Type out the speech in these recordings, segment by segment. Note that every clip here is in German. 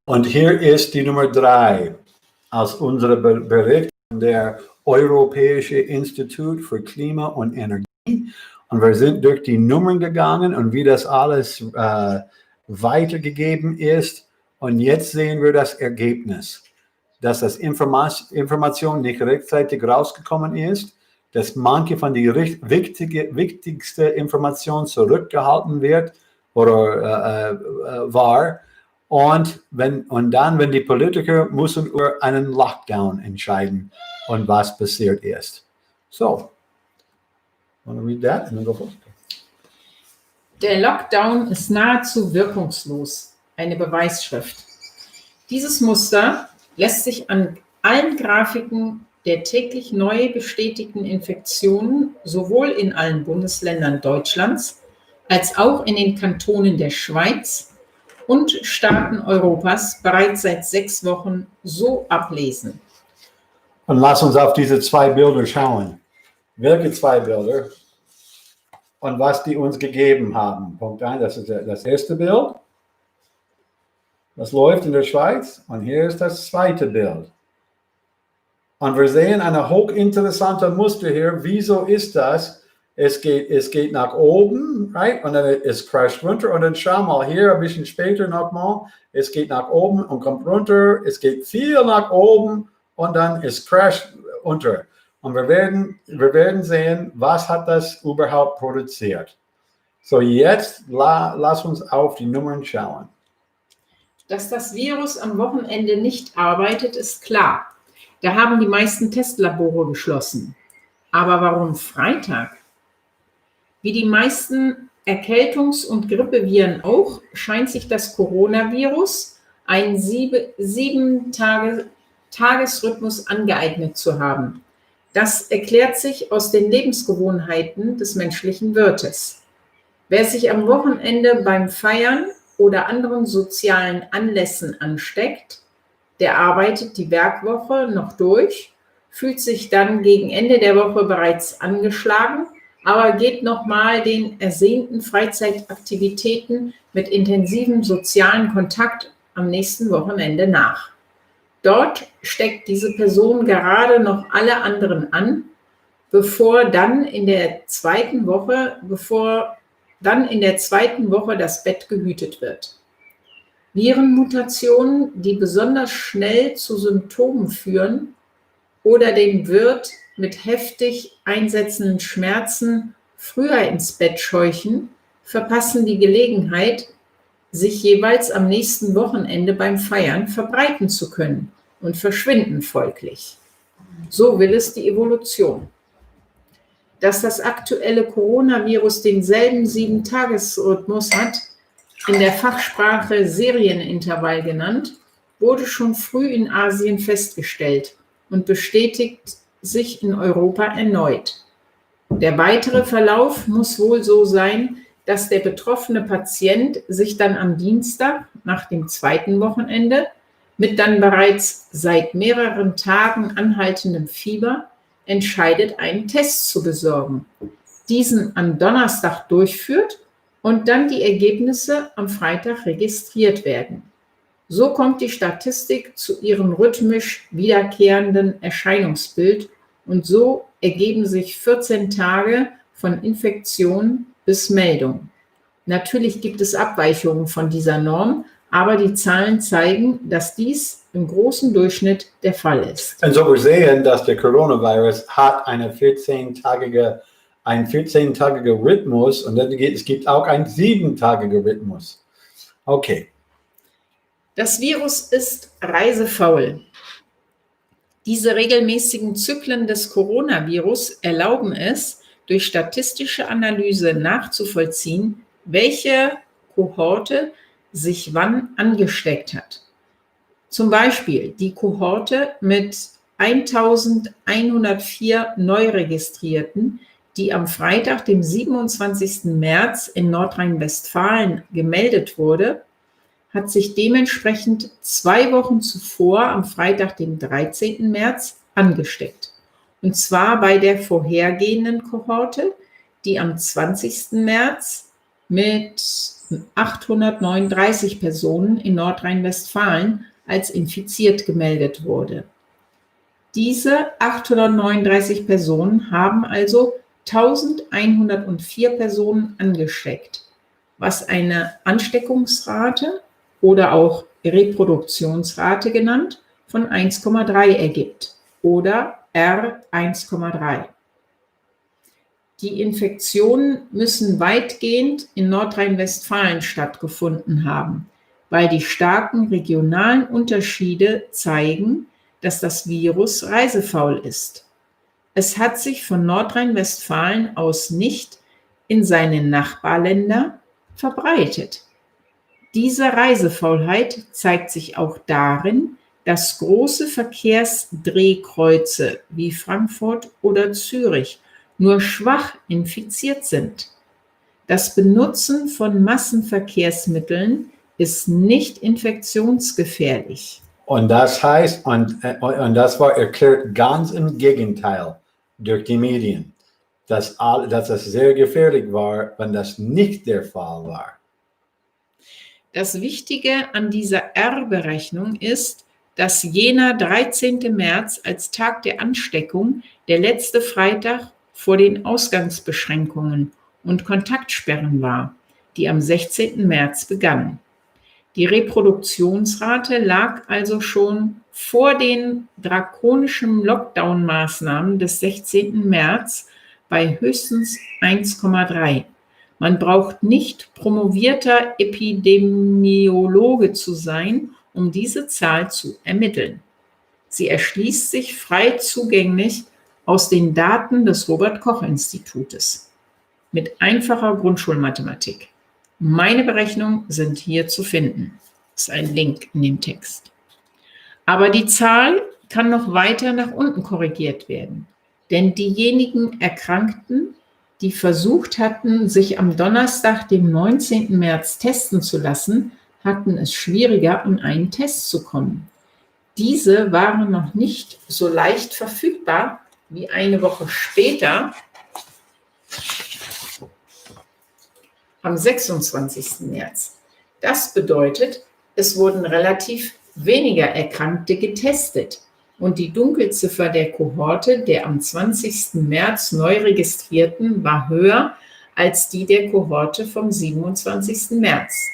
Und hier ist die Nummer 3 aus unserem Bericht der Europäische Institut für Klima und Energie. Und wir sind durch die Nummern gegangen und wie das alles weitergegeben ist. Und jetzt sehen wir das Ergebnis, dass das Information nicht rechtzeitig rausgekommen ist, dass manche von den wichtigsten Informationen zurückgehalten wird oder war. Und dann, wenn die Politiker müssen über einen Lockdown entscheiden und was passiert ist. So, want to read that and then go first? Der Lockdown ist nahezu wirkungslos, eine Beweisschrift. Dieses Muster lässt sich an allen Grafiken der täglich neu bestätigten Infektionen sowohl in allen Bundesländern Deutschlands als auch in den Kantonen der Schweiz und Staaten Europas bereits seit 6 Wochen so ablesen. Und lass uns auf diese 2 Bilder schauen. Welche 2 Bilder? Und was die uns gegeben haben. Punkt 1, das ist das erste Bild. Das läuft in der Schweiz. Und hier ist das zweite Bild. Und wir sehen eine hochinteressante Muster hier. Wieso ist das? Es geht nach oben, right? Und dann es crasht runter. Und dann schau mal hier ein bisschen später nochmal. Es geht nach oben und kommt runter. Es geht viel nach oben und dann es crasht runter. Und wir werden sehen, was hat das überhaupt produziert. So, jetzt lass uns auf die Nummern schauen. Dass das Virus am Wochenende nicht arbeitet, ist klar. Da haben die meisten Testlabore geschlossen. Aber warum Freitag? Wie die meisten Erkältungs- und Grippeviren auch, scheint sich das Coronavirus einen 7-Tagesrhythmus angeeignet zu haben. Das erklärt sich aus den Lebensgewohnheiten des menschlichen Wirtes. Wer sich am Wochenende beim Feiern oder anderen sozialen Anlässen ansteckt, der arbeitet die Werkwoche noch durch, fühlt sich dann gegen Ende der Woche bereits angeschlagen, aber geht nochmal den ersehnten Freizeitaktivitäten mit intensivem sozialen Kontakt am nächsten Wochenende nach. Dort steckt diese Person gerade noch alle anderen an, bevor dann in der zweiten Woche das Bett gehütet wird. Virenmutationen, die besonders schnell zu Symptomen führen oder den Wirt mit heftig einsetzenden Schmerzen früher ins Bett scheuchen, verpassen die Gelegenheit, sich jeweils am nächsten Wochenende beim Feiern verbreiten zu können und verschwinden folglich. So will es die Evolution. Dass das aktuelle Coronavirus denselben 7-Tages-Rhythmus hat, in der Fachsprache Serienintervall genannt, wurde schon früh in Asien festgestellt und bestätigt sich in Europa erneut. Der weitere Verlauf muss wohl so sein, dass der betroffene Patient sich dann am Dienstag nach dem zweiten Wochenende mit dann bereits seit mehreren Tagen anhaltendem Fieber entscheidet, einen Test zu besorgen, diesen am Donnerstag durchführt und dann die Ergebnisse am Freitag registriert werden. So kommt die Statistik zu ihrem rhythmisch wiederkehrenden Erscheinungsbild und so ergeben sich 14 Tage von Infektion bis Meldung. Natürlich gibt es Abweichungen von dieser Norm, aber die Zahlen zeigen, dass dies im großen Durchschnitt der Fall ist. Und so wir sehen, dass der Coronavirus hat einen 14-tägigen Rhythmus und es gibt auch einen 7-tägigen Rhythmus. Okay. Das Virus ist reisefaul. Diese regelmäßigen Zyklen des Coronavirus erlauben es, durch statistische Analyse nachzuvollziehen, welche Kohorte sich wann angesteckt hat. Zum Beispiel die Kohorte mit 1104 Neuregistrierten, die am Freitag, dem 27. März in Nordrhein-Westfalen gemeldet wurde, hat sich dementsprechend 2 Wochen zuvor, am Freitag, dem 13. März, angesteckt. Und zwar bei der vorhergehenden Kohorte, die am 20. März mit 839 Personen in Nordrhein-Westfalen als infiziert gemeldet wurde. Diese 839 Personen haben also 1104 Personen angesteckt, was eine Ansteckungsrate oder auch Reproduktionsrate genannt von 1,3 ergibt oder R 1,3. Die Infektionen müssen weitgehend in Nordrhein-Westfalen stattgefunden haben, weil die starken regionalen Unterschiede zeigen, dass das Virus reisefaul ist. Es hat sich von Nordrhein-Westfalen aus nicht in seine Nachbarländer verbreitet. Diese Reisefaulheit zeigt sich auch darin, dass große Verkehrsdrehkreuze wie Frankfurt oder Zürich nur schwach infiziert sind. Das Benutzen von Massenverkehrsmitteln ist nicht infektionsgefährlich. Und das heißt, und das war erklärt ganz im Gegenteil durch die Medien, dass das sehr gefährlich war, wenn das nicht der Fall war. Das Wichtige an dieser R-Berechnung ist, dass jener 13. März als Tag der Ansteckung der letzte Freitag vor den Ausgangsbeschränkungen und Kontaktsperren war, die am 16. März begannen. Die Reproduktionsrate lag also schon vor den drakonischen Lockdown-Maßnahmen des 16. März bei höchstens 1,3. Man braucht nicht promovierter Epidemiologe zu sein, um diese Zahl zu ermitteln. Sie erschließt sich frei zugänglich aus den Daten des Robert-Koch-Institutes mit einfacher Grundschulmathematik. Meine Berechnungen sind hier zu finden. Das ist ein Link in dem Text. Aber die Zahl kann noch weiter nach unten korrigiert werden, denn diejenigen Erkrankten, die versucht hatten, sich am Donnerstag, dem 19. März testen zu lassen, hatten es schwieriger, an einen Test zu kommen. Diese waren noch nicht so leicht verfügbar wie eine Woche später, am 26. März. Das bedeutet, es wurden relativ weniger Erkrankte getestet und die Dunkelziffer der Kohorte der am 20. März neu registrierten war höher als die der Kohorte vom 27. März.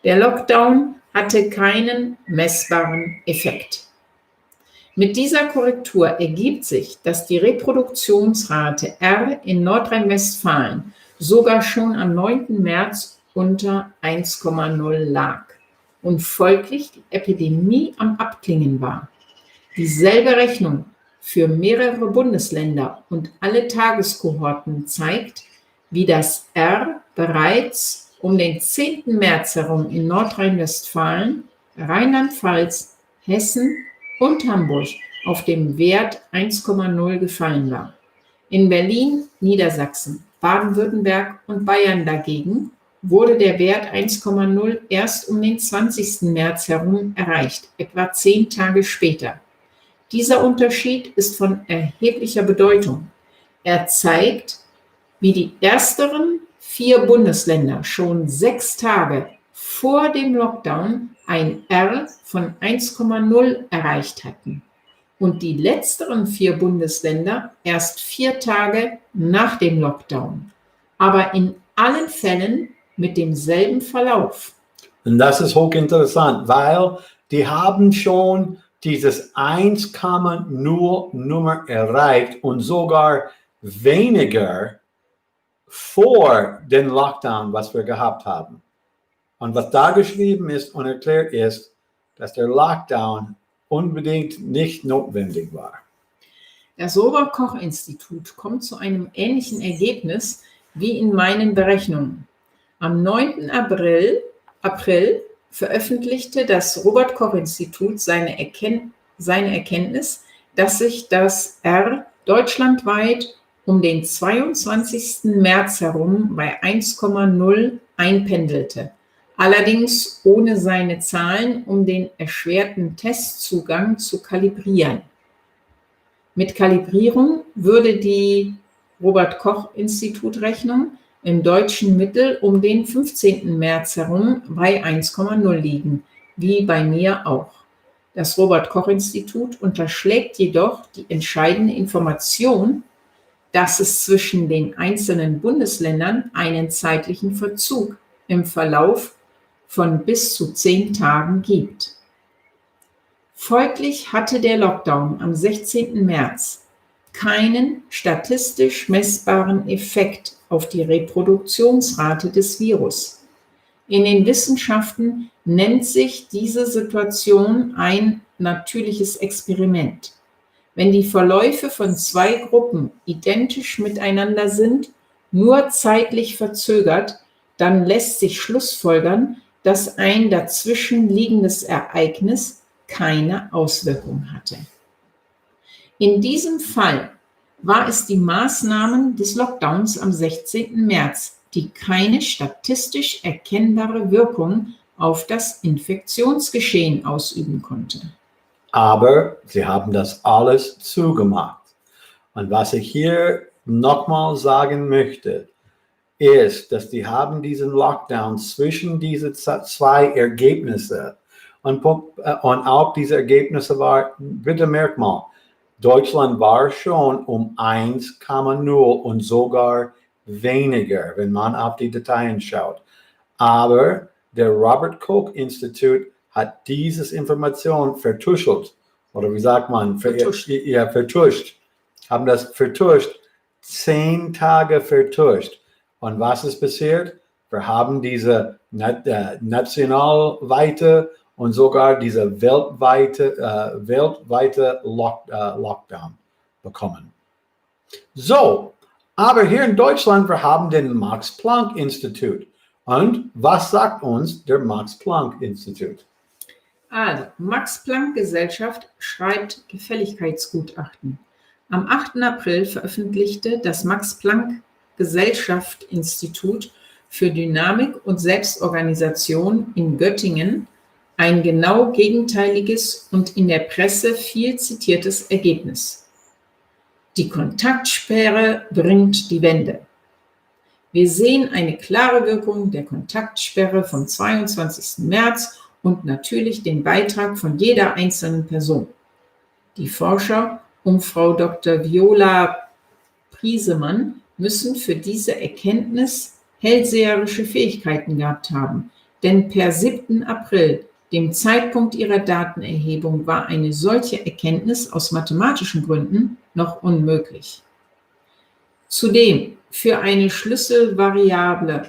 Der Lockdown hatte keinen messbaren Effekt. Mit dieser Korrektur ergibt sich, dass die Reproduktionsrate R in Nordrhein-Westfalen sogar schon am 9. März unter 1,0 lag und folglich die Epidemie am Abklingen war. Dieselbe Rechnung für mehrere Bundesländer und alle Tageskohorten zeigt, wie das R bereits um den 10. März herum in Nordrhein-Westfalen, Rheinland-Pfalz, Hessen und Hamburg auf dem Wert 1,0 gefallen war. In Berlin, Niedersachsen, Baden-Württemberg und Bayern dagegen wurde der Wert 1,0 erst um den 20. März herum erreicht, etwa 10 Tage später. Dieser Unterschied ist von erheblicher Bedeutung. Er zeigt, wie die ersteren 4 Bundesländer schon 6 Tage vor dem Lockdown ein R von 1,0 erreicht hatten und die letzteren 4 Bundesländer erst 4 Tage nach dem Lockdown, aber in allen Fällen mit demselben Verlauf. Und das ist hochinteressant, weil die haben schon dieses 1,0 Nummer erreicht und sogar weniger vor dem Lockdown, was wir gehabt haben. Und was da geschrieben ist und erklärt ist, dass der Lockdown unbedingt nicht notwendig war. Das Robert-Koch-Institut kommt zu einem ähnlichen Ergebnis wie in meinen Berechnungen. Am 9. April veröffentlichte das Robert-Koch-Institut seine Erkenntnis, dass sich das R deutschlandweit um den 22. März herum bei 1,0 einpendelte. Allerdings ohne seine Zahlen, um den erschwerten Testzugang zu kalibrieren. Mit Kalibrierung würde die Robert-Koch-Institut-Rechnung im deutschen Mittel um den 15. März herum bei 1,0 liegen, wie bei mir auch. Das Robert-Koch-Institut unterschlägt jedoch die entscheidende Information, dass es zwischen den einzelnen Bundesländern einen zeitlichen Verzug im Verlauf von bis zu 10 Tagen gibt. Folglich hatte der Lockdown am 16. März keinen statistisch messbaren Effekt auf die Reproduktionsrate des Virus. In den Wissenschaften nennt sich diese Situation ein natürliches Experiment. Wenn die Verläufe von zwei Gruppen identisch miteinander sind, nur zeitlich verzögert, dann lässt sich schlussfolgern, dass ein dazwischen liegendes Ereignis keine Auswirkung hatte. In diesem Fall war es die Maßnahmen des Lockdowns am 16. März, die keine statistisch erkennbare Wirkung auf das Infektionsgeschehen ausüben konnte. Aber sie haben das alles zugemacht. Und was ich hier nochmal sagen möchte, ist, dass die haben diesen Lockdown zwischen diese zwei Ergebnisse und auch diese Ergebnisse war, bitte merkt mal, Deutschland war schon um 1,0 und sogar weniger, wenn man auf die Details schaut. Aber der Robert Koch Institut hat diese Information vertuschelt. Oder wie sagt man? Vertuscht. Ja, vertuscht. Haben das vertuscht. 10 Tage vertuscht. Und was ist passiert? Wir haben diese nationalweite und sogar diese weltweite Lockdown bekommen. So, aber hier in Deutschland, wir haben den Max-Planck-Institut. Und was sagt uns der Max-Planck-Institut? Also, Max-Planck-Gesellschaft schreibt Gefälligkeitsgutachten. Am 8. April veröffentlichte das Max-Planck-Gesellschaft-Institut für Dynamik und Selbstorganisation in Göttingen ein genau gegenteiliges und in der Presse viel zitiertes Ergebnis. Die Kontaktsperre bringt die Wende. Wir sehen eine klare Wirkung der Kontaktsperre vom 22. März und natürlich den Beitrag von jeder einzelnen Person. Die Forscher um Frau Dr. Viola Priesemann müssen für diese Erkenntnis hellseherische Fähigkeiten gehabt haben, denn per 7. April, dem Zeitpunkt ihrer Datenerhebung, war eine solche Erkenntnis aus mathematischen Gründen noch unmöglich. Zudem für eine Schlüsselvariable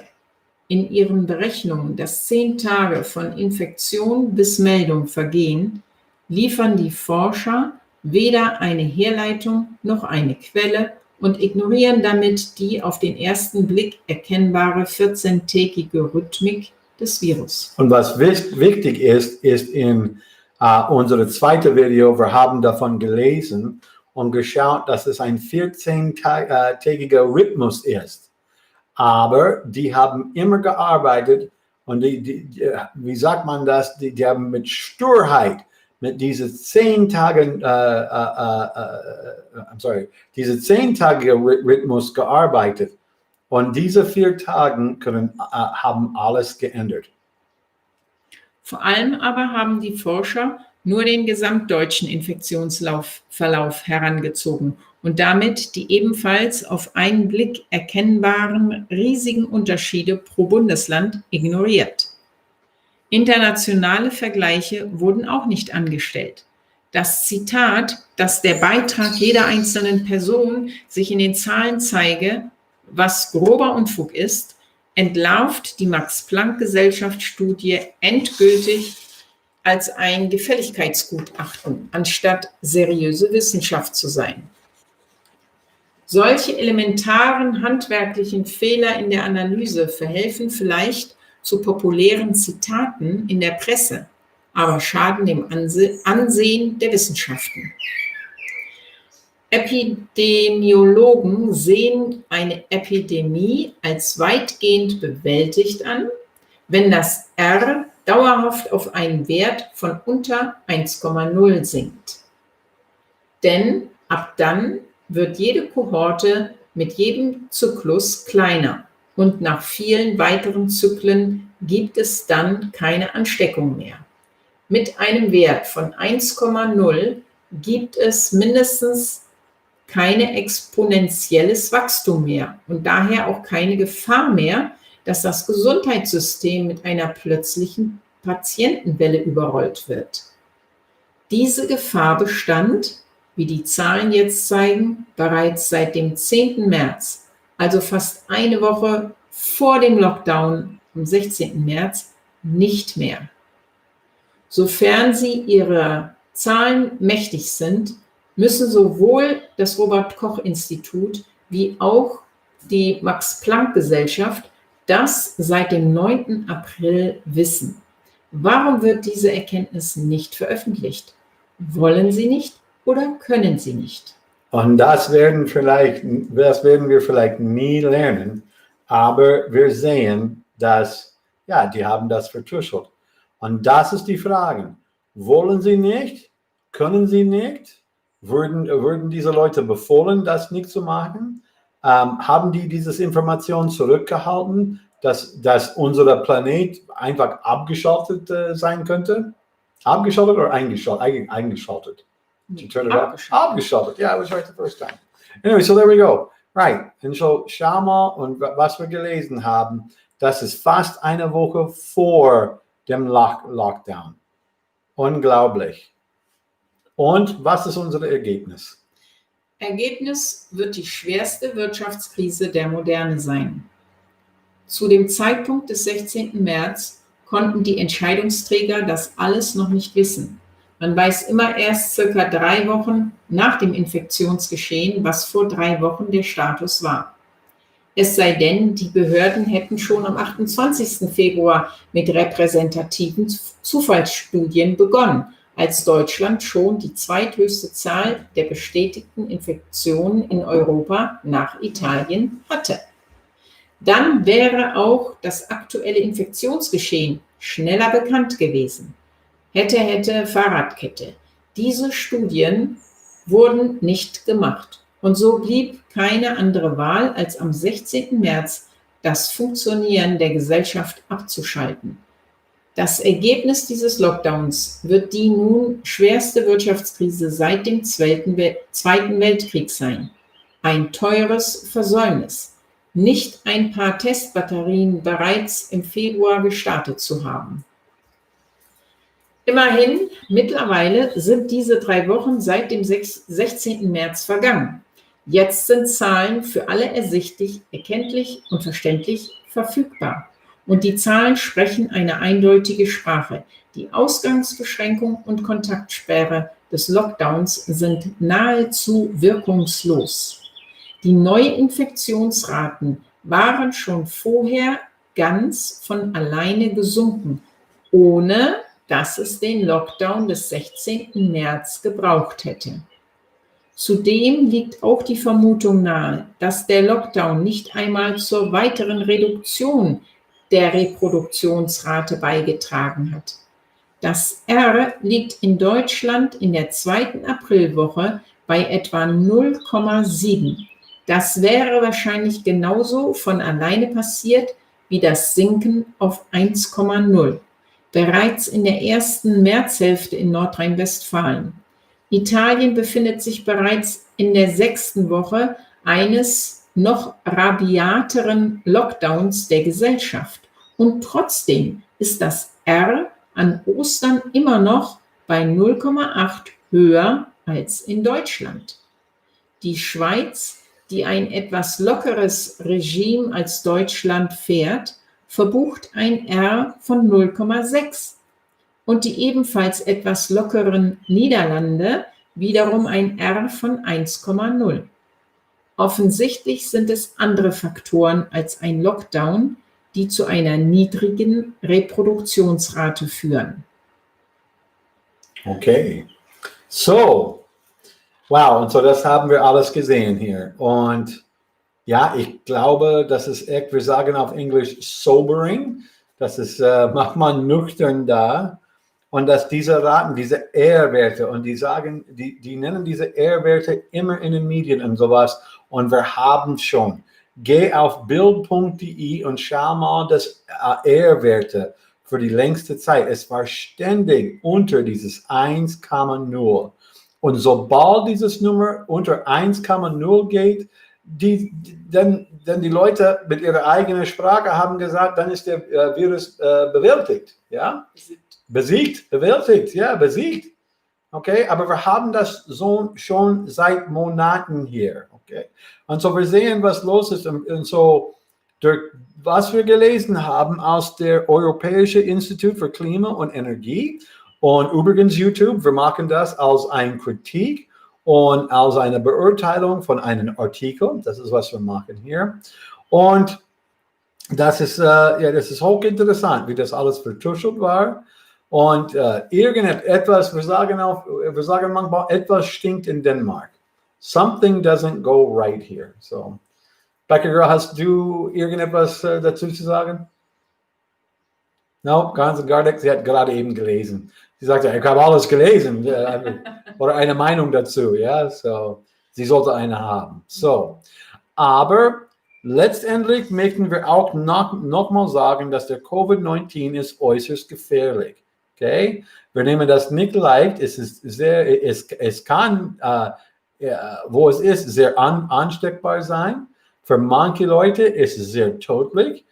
in ihren Berechnungen, dass 10 Tage von Infektion bis Meldung vergehen, liefern die Forscher weder eine Herleitung noch eine Quelle und ignorieren damit die auf den ersten Blick erkennbare 14-tägige Rhythmik des Virus. Und was wichtig ist in unserem zweiten Video, wir haben davon gelesen und geschaut, dass es ein 14-tägiger Rhythmus ist. Aber die haben immer gearbeitet und wie sagt man das, die haben mit Sturheit, mit diesen 10 Tagen, diese 10-tägige Rhythmus gearbeitet. Und diese 4 Tage haben alles geändert. Vor allem aber haben die Forscher nur den gesamtdeutschen Infektionsverlauf herangezogen und damit die ebenfalls auf einen Blick erkennbaren riesigen Unterschiede pro Bundesland ignoriert. Internationale Vergleiche wurden auch nicht angestellt. Das Zitat, dass der Beitrag jeder einzelnen Person sich in den Zahlen zeige, was grober Unfug ist, entlarvt die Max-Planck-Gesellschaft-Studie endgültig als ein Gefälligkeitsgutachten, anstatt seriöse Wissenschaft zu sein. Solche elementaren handwerklichen Fehler in der Analyse verhelfen vielleicht zu populären Zitaten in der Presse, aber schaden dem Ansehen der Wissenschaften. Epidemiologen sehen eine Epidemie als weitgehend bewältigt an, wenn das R dauerhaft auf einen Wert von unter 1,0 sinkt. Denn ab dann wird jede Kohorte mit jedem Zyklus kleiner und nach vielen weiteren Zyklen gibt es dann keine Ansteckung mehr. Mit einem Wert von 1,0 gibt es mindestens keine exponentielles Wachstum mehr und daher auch keine Gefahr mehr, dass das Gesundheitssystem mit einer plötzlichen Patientenwelle überrollt wird. Diese Gefahr bestand, wie die Zahlen jetzt zeigen, bereits seit dem 10. März, also fast eine Woche vor dem Lockdown am 16. März, nicht mehr. Sofern Sie Ihrer Zahlen mächtig sind, müssen sowohl das Robert-Koch-Institut wie auch die Max-Planck-Gesellschaft das seit dem 9. April wissen. Warum wird diese Erkenntnis nicht veröffentlicht? Wollen Sie nicht oder können Sie nicht? Und das werden wir vielleicht nie lernen, aber wir sehen, dass, ja, die haben das vertuschelt. Und das ist die Frage. Wollen sie nicht? Können sie nicht? Würden diese Leute befohlen, das nicht zu machen? Haben die diese Information zurückgehalten, dass unser Planet einfach abgeschaltet sein könnte? Abgeschaltet oder eingeschaltet? Eingeschaltet. Abgeschaltet. Yeah, I was right the first time. Anyway, so there we go. Right. Und so schau mal, und was wir gelesen haben, das ist fast eine Woche vor dem Lockdown. Unglaublich. Und was ist unser Ergebnis? Ergebnis wird die schwerste Wirtschaftskrise der Moderne sein. Zu dem Zeitpunkt des 16. März konnten die Entscheidungsträger das alles noch nicht wissen. Man weiß immer erst circa 3 Wochen nach dem Infektionsgeschehen, was vor 3 Wochen der Status war. Es sei denn, die Behörden hätten schon am 28. Februar mit repräsentativen Zufallsstudien begonnen, als Deutschland schon die zweithöchste Zahl der bestätigten Infektionen in Europa nach Italien hatte. Dann wäre auch das aktuelle Infektionsgeschehen schneller bekannt gewesen. Hätte, Fahrradkette. Diese Studien wurden nicht gemacht. Und so blieb keine andere Wahl, als am 16. März das Funktionieren der Gesellschaft abzuschalten. Das Ergebnis dieses Lockdowns wird die nun schwerste Wirtschaftskrise seit dem Zweiten Weltkrieg sein. Ein teures Versäumnis, nicht ein paar Testbatterien bereits im Februar gestartet zu haben. Immerhin, mittlerweile sind diese 3 Wochen seit dem 16. März vergangen. Jetzt sind Zahlen für alle ersichtlich, erkenntlich und verständlich verfügbar. Und die Zahlen sprechen eine eindeutige Sprache. Die Ausgangsbeschränkung und Kontaktsperre des Lockdowns sind nahezu wirkungslos. Die Neuinfektionsraten waren schon vorher ganz von alleine gesunken, ohne dass es den Lockdown des 16. März gebraucht hätte. Zudem liegt auch die Vermutung nahe, dass der Lockdown nicht einmal zur weiteren Reduktion der Reproduktionsrate beigetragen hat. Das R liegt in Deutschland in der 2. Aprilwoche bei etwa 0,7. Das wäre wahrscheinlich genauso von alleine passiert wie das Sinken auf 1,0. Bereits in der ersten Märzhälfte in Nordrhein-Westfalen. Italien befindet sich bereits in der 6. Woche eines noch rabiateren Lockdowns der Gesellschaft. Und trotzdem ist das R an Ostern immer noch bei 0,8 höher als in Deutschland. Die Schweiz, die ein etwas lockeres Regime als Deutschland fährt, verbucht ein R von 0,6 und die ebenfalls etwas lockeren Niederlande wiederum ein R von 1,0. Offensichtlich sind es andere Faktoren als ein Lockdown, die zu einer niedrigen Reproduktionsrate führen. Okay, so, wow, und so das haben wir alles gesehen hier. Und ja, ich glaube, das ist echt, wir sagen auf Englisch sobering, das ist manchmal nüchtern da. Und dass diese Raten, diese R-Werte, und die nennen diese R-Werte immer in den Medien und sowas. Und wir haben schon geh auf bild.de und schau mal das R-Werte für die längste Zeit. Es war ständig unter dieses 1,0. Und sobald dieses Nummer unter 1,0 geht, dann die Leute mit ihrer eigenen Sprache haben gesagt, dann ist der Virus bewältigt. Ja? Besiegt, bewältigt, ja, besiegt. Okay, aber wir haben das so schon seit Monaten hier. Okay, und so wir sehen, was los ist. Und so, was wir gelesen haben aus der Europäischen Institut für Klima und Energie und übrigens YouTube, wir machen das als eine Kritik und als eine Beurteilung von einem Artikel. Das ist, was wir machen hier. Und das ist hochinteressant, wie das alles vertuschelt war. Und irgendetwas, wir sagen manchmal, etwas stinkt in Dänemark. Something doesn't go right here. So, Becker Girl, hast du irgendetwas dazu zu sagen? No, ganz und gar nicht. Sie hat gerade eben gelesen. Sie sagte, ich habe alles gelesen. Oder eine Meinung dazu. Ja, so, sie sollte eine haben. So, aber letztendlich möchten wir auch noch mal sagen, dass der Covid-19 ist äußerst gefährlich. Okay, wir nehmen das nicht leicht. Es kann, wo es ist, sehr ansteckbar sein. Für manche Leute ist es sehr tödlich.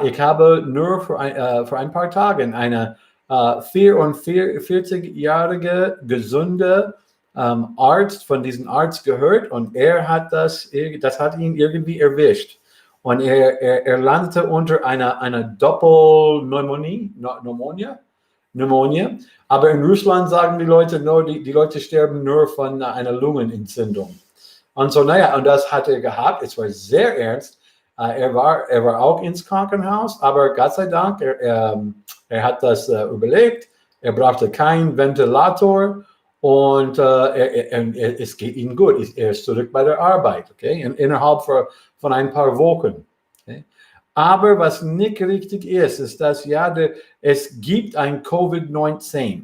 Ich habe nur für ein paar Tage eine 44-jährige gesunde Arzt von diesem Arzt gehört und das hat ihn irgendwie erwischt. Und er landete unter einer Doppelpneumonie. Aber in Russland sagen die Leute, no, die Leute sterben nur von einer Lungenentzündung. Und so, und das hat er gehabt. Es war sehr ernst. Er war auch ins Krankenhaus, aber Gott sei Dank, er hat das überlebt. Er brauchte keinen Ventilator und es geht ihm gut. Er ist zurück bei der Arbeit, okay? Innerhalb von ein paar Wochen. Okay? Aber was nicht richtig ist, dass es gibt ein Covid-19.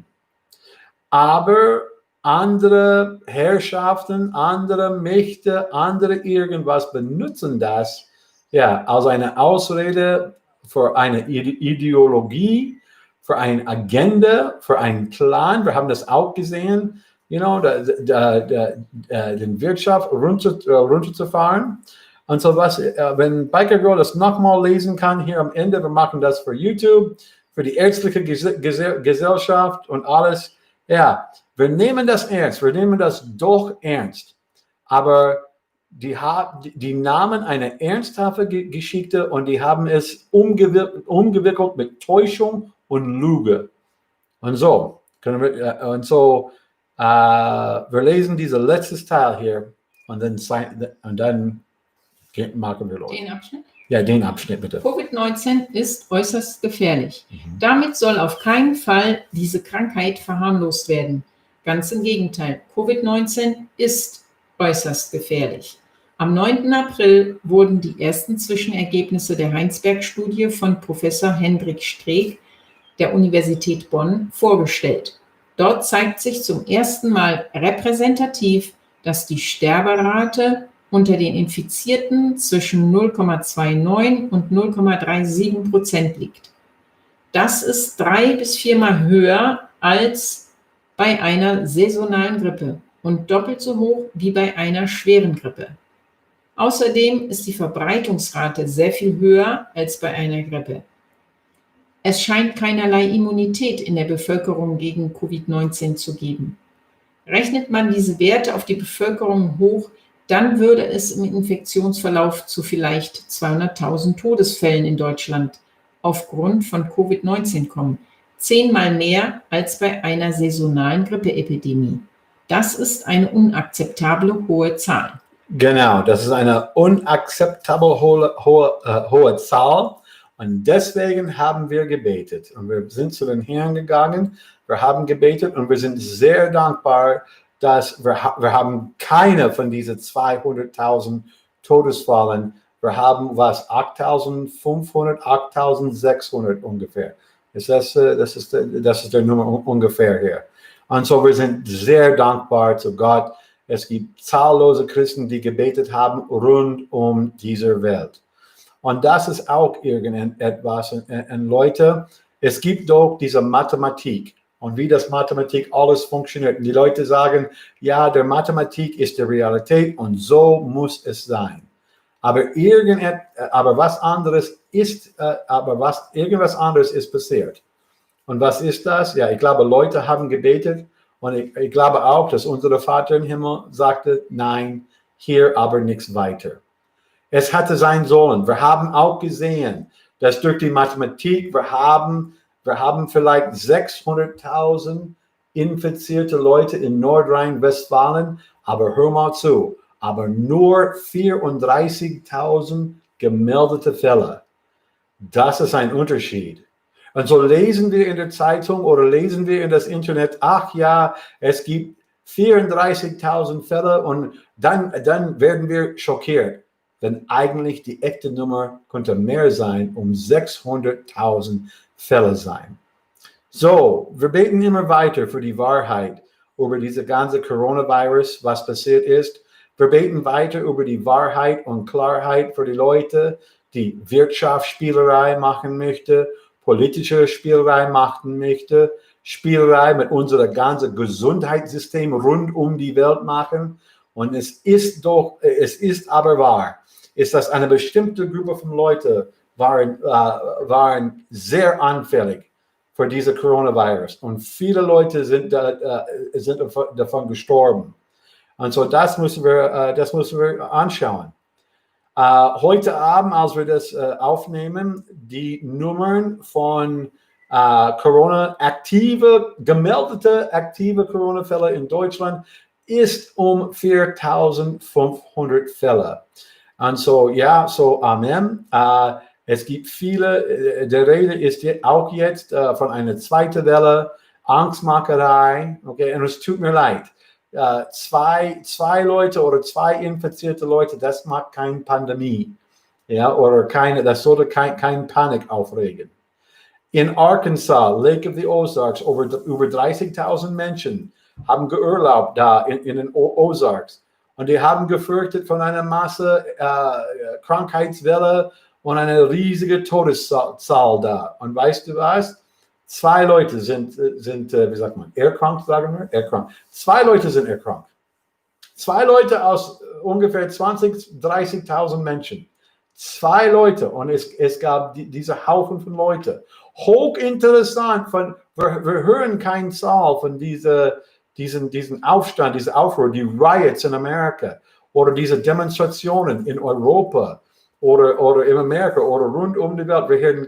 Aber andere Herrschaften, andere Mächte, andere irgendwas benutzen das als eine Ausrede für eine Ideologie, für eine Agenda, für einen Plan. Wir haben das auch gesehen, den Wirtschaft runterzufahren. Und so wenn Biker Girl das nochmal lesen kann, hier am Ende, wir machen das für YouTube, für die ärztliche Gesellschaft und alles. Ja, wir nehmen das ernst, wir nehmen das doch ernst. Aber die nahmen eine ernsthafte Geschichte und die haben es umgewickelt mit Täuschung und Lüge. Und so, wir lesen dieses letzte Teil hier und dann machen wir los. Den Abschnitt? Ja, den Abschnitt bitte. Covid-19 ist äußerst gefährlich. Damit soll auf keinen Fall diese Krankheit verharmlost werden. Ganz im Gegenteil, Covid-19 ist äußerst gefährlich. Am 9. April wurden die ersten Zwischenergebnisse der Heinsberg-Studie von Professor Hendrik Streeck der Universität Bonn vorgestellt. Dort zeigt sich zum ersten Mal repräsentativ, dass die Sterberate unter den Infizierten zwischen 0,29 und 0,37% liegt. Das ist 3- bis 4-mal höher als bei einer saisonalen Grippe und doppelt so hoch wie bei einer schweren Grippe. Außerdem ist die Verbreitungsrate sehr viel höher als bei einer Grippe. Es scheint keinerlei Immunität in der Bevölkerung gegen Covid-19 zu geben. Rechnet man diese Werte auf die Bevölkerung hoch, dann würde es im Infektionsverlauf zu vielleicht 200.000 Todesfällen in Deutschland aufgrund von Covid-19 kommen. 10-mal mehr als bei einer saisonalen Grippeepidemie. Das ist eine unakzeptable hohe Zahl. Genau, das ist eine unakzeptabel hohe Zahl. Und deswegen haben wir gebetet. Und wir sind zu den Herren gegangen, wir haben gebetet und wir sind sehr dankbar, dass wir haben keine von diesen 200.000 Todesfällen. Wir haben 8.500, 8.600 ungefähr. Das ist der Nummer ungefähr hier. Und so wir sind sehr dankbar zu Gott, Es gibt zahllose Christen, die gebetet haben rund um diese Welt. Und das ist auch irgendetwas. Und Leute, es gibt doch diese Mathematik und wie das Mathematik alles funktioniert. Und die Leute sagen, ja, der Mathematik ist die Realität und so muss es sein. Aber irgendwas anderes ist passiert. Und was ist das? Ja, ich glaube, Leute haben gebetet und ich glaube auch, dass unser Vater im Himmel sagte, nein, hier aber nichts weiter. Es hätte sein sollen. Wir haben auch gesehen, dass durch die Mathematik, wir haben vielleicht 600.000 infizierte Leute in Nordrhein-Westfalen, aber hör mal zu, aber nur 34.000 gemeldete Fälle. Das ist ein Unterschied. Und so lesen wir in der Zeitung oder lesen wir in das Internet, ach ja, es gibt 34.000 Fälle und dann werden wir schockiert. Denn eigentlich die echte Nummer könnte mehr sein, 600.000 Fälle sein. So, wir beten immer weiter für die Wahrheit über diese ganze Coronavirus, was passiert ist. Wir beten weiter über die Wahrheit und Klarheit für die Leute, die Wirtschaftsspielerei machen möchten, politische Spielerei machen möchten, Spielerei mit unserem ganzen Gesundheitssystem rund um die Welt machen. Und es ist aber wahr, ist, dass eine bestimmte Gruppe von Leuten waren sehr anfällig für diese Coronavirus. Und viele Leute sind davon gestorben. Und so das müssen wir anschauen. Heute Abend, als wir das aufnehmen, die Nummern von gemeldete aktive Corona-Fälle in Deutschland ist 4.500 Fälle. Und so, ja, so Amen. Es gibt viele, der Rede ist auch jetzt von einer zweiten Welle, Angstmacherei, okay, und es tut mir leid. Zwei Leute oder zwei infizierte Leute, das macht keine Pandemie, ja, oder das sollte keine Panik aufregen. In Arkansas, Lake of the Ozarks, über 30.000 Menschen haben geurlaubt da in den Ozarks. Und die haben gefürchtet von einer Masse Krankheitswelle und eine riesige Todeszahl da. Und weißt du was? 2 Leute sind wie sagt man, erkrankt, sagen wir? Erkrankt. 2 Leute sind erkrankt. 2 Leute aus ungefähr 20.000, 30.000 Menschen. 2 Leute. Und es gab diese Haufen von Leuten. Hochinteressant. Wir hören keine Zahl von diesen Aufstand, diese Aufruhr, die Riots in Amerika oder diese Demonstrationen in Europa oder in Amerika oder rund um die Welt. Wir hören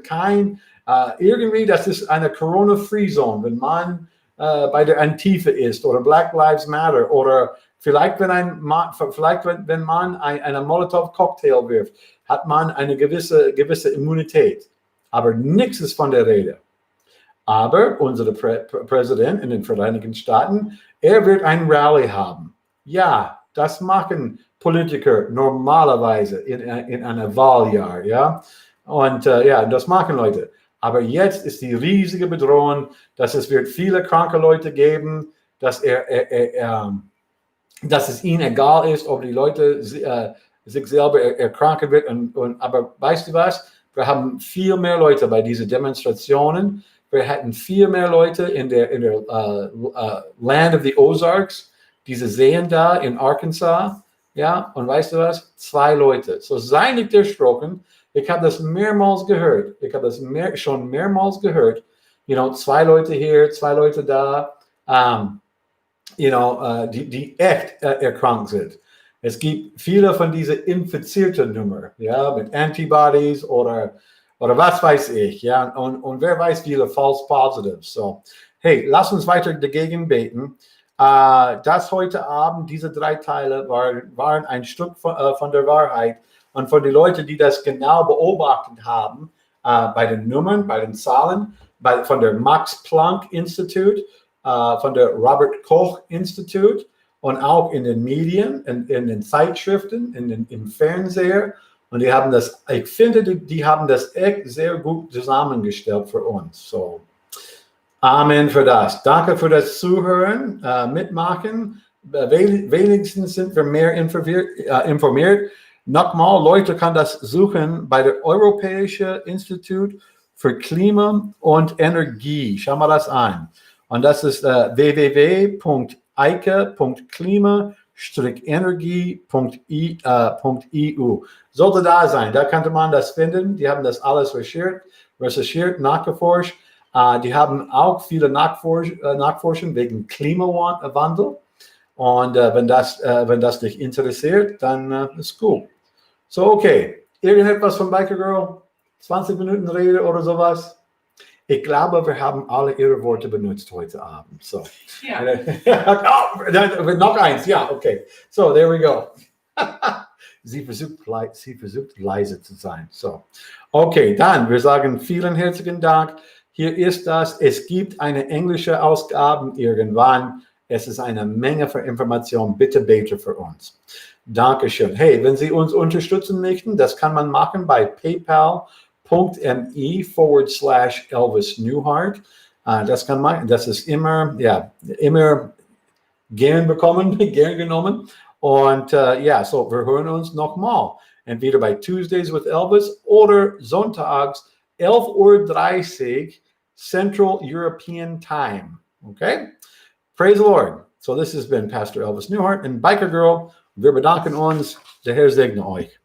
irgendwie, das ist eine Corona-Free-Zone, wenn man bei der Antifa ist oder Black Lives Matter oder vielleicht wenn man einen Molotow-Cocktail wirft, hat man eine gewisse Immunität. Aber nichts ist von der Rede. Aber unser Präsident in den Vereinigten Staaten, er wird ein Rallye haben. Ja, das machen Politiker normalerweise in einem Wahljahr, ja. Und ja, das machen Leute. Aber jetzt ist die riesige Bedrohung, dass es wird viele kranke Leute geben, dass es ihnen egal ist, ob die Leute sich selber erkranken wird. Aber weißt du was? Wir haben viel mehr Leute bei diesen Demonstrationen. Wir hatten viel mehr Leute in der Land of the Ozarks, diese Seen da in Arkansas. Ja, und weißt du was? 2 Leute. So sei nicht erschrocken. Ich habe das mehrmals gehört. Schon mehrmals gehört. 2 Leute hier, 2 Leute da, die echt erkrankt sind. Es gibt viele von diesen infizierten Nummern, ja, mit Antibodies oder was weiß ich, ja, und wer weiß, viele False Positives. So, hey, lass uns weiter dagegen beten. Das heute Abend, diese 3 Teile waren ein Stück von der Wahrheit. Und von den Leuten, die das genau beobachtet haben, bei den Nummern, bei den Zahlen, von der Max-Planck-Institut, von der Robert-Koch-Institut und auch in den Medien, in den Zeitschriften, im Fernseher. Und die haben das, ich finde, die haben das echt sehr gut zusammengestellt für uns. So, Amen für das. Danke für das Zuhören, Mitmachen. wenigstens sind wir mehr informiert. Nochmal, Leute kann das suchen bei der Europäischen Institut für Klima und Energie. Schau mal das an. Und das ist www.eike.klima-energie.eu. Sollte da sein, da könnte man das finden. Die haben das alles recherchiert, nachgeforscht. Die haben auch viele Nachforschungen wegen Klimawandel. Und wenn das dich interessiert, dann ist gut. So, okay. Irgendetwas von Biker Girl? 20 Minuten Rede oder sowas? Ich glaube, wir haben alle ihre Worte benutzt heute Abend. So. Ja. Oh, noch eins. Ja, okay. So, there we go. Sie versucht leise zu sein. So. Okay, dann, wir sagen vielen herzlichen Dank. Hier ist das. Es gibt eine englische Ausgabe irgendwann. Es ist eine Menge von Informationen. Bitte bete für uns. Dankeschön. Hey, wenn Sie uns unterstützen möchten, das kann man machen bei paypal.me/Elvis Newhart. Das kann man, das ist immer gern genommen. Und so, wir hören uns nochmal. Entweder bei Tuesdays with Elvis oder sonntags 11:30 Uhr Central European Time. Okay? Praise the Lord. So this has been Pastor Elvis Newhart and Biker Girl. Wir bedanken uns. Der Herr segne euch.